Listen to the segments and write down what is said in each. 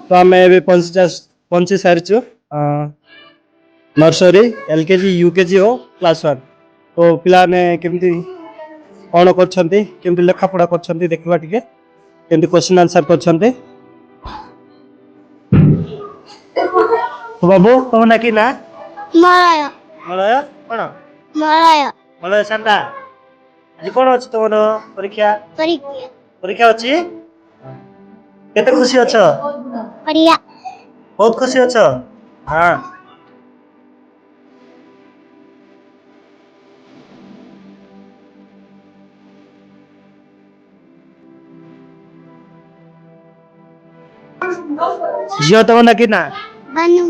तो आम ए पहुंची सारी नर्सरी एलकेजी यूकेजी हो क्लास 1 तो पिलाने केमती कौन कर लेखापढ़ा कर देखा टे केमती क्वेश्चन आंसर कर बाबू तुम ना कि ना मलय मलय कौन मलय मलय सांता आज कौन अच्छी तुम परीक्षा परीक्षा परीक्षा अच्छी केते खुशी अच्छ बढ़िया बहुत खुशी अच्छ हाँ झील तुम ना कि ना बनू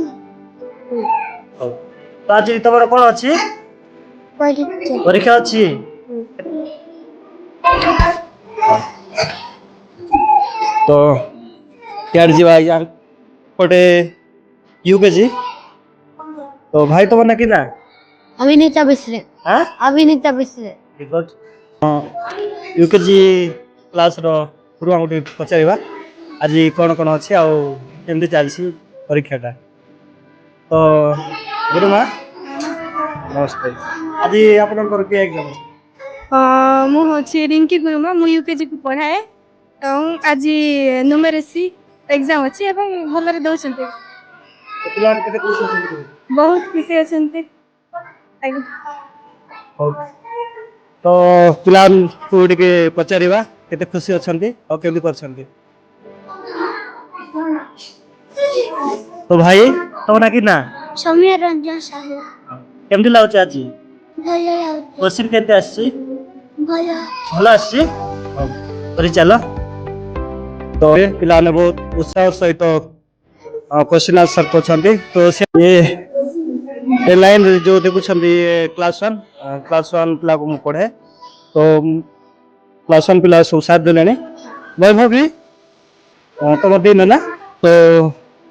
तो आज तुम कौन अच्छी परीक्षा परीक्षा अच्छी तो यार जीवा यार पटे यूकेजी तो भाई तुम ना कि ना अभिनीता बिस्रे हाँ अभिनीता बिस्रे यूकेजी क्लास रो पुरुआ गोटे पचार आज कौन कौन अच्छी आमती चलती परीक्षाटा तो गुरुमा नमस्ते आज आपनकर के एग्जाम मु हूँ रिंकी गुरुमा मु यूकेजी को पढ़ाए आज न्यूमेरेसी एग्जाम अच्छी भलरे दौरान बहुत खुशी अच्छा तो पिला पचारा केते खुशी अच्छा केमी कर तो भाई तुम ना कि ना सौम्य रंजन साहू केमती लगुच आज भल क्वेश्चन केते आसी भल भल आसी करी चल तो पिला बहुत उत्साह सहित क्वेश्चन आंसर कर तो ये लाइन जो देखुं क्लास 1 पिला को पढ़े तो क्लास 1 पिला सब साथ देले वैभव भी तुम दिन ना तो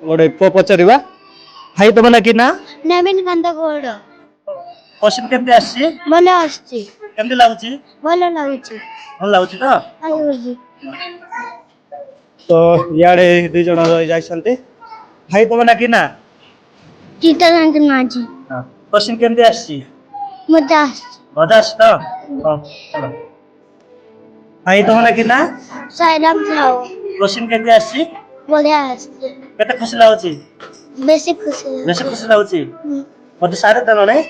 गोटे पुआ पचार भाई तुम ना कि ना नवीन कांत गौड़ क्वेश्चन केमती आसी भल आसची केमती लगुच भल लगुची भल लगुच तो लगुची तो याडे दुई जन रही भाई तुम ना कि ना चिता रंजन माझी क्वेश्चन केमती आसी मजा आसची मजा आस तो भाई तुम ना कि ना साईराम साहू क्वेश्चन केमती आसी बढ़िया आसची केते खुशी लगुच बेसी खुशी बेसी खुशी लगुच मते सारे देल नहीं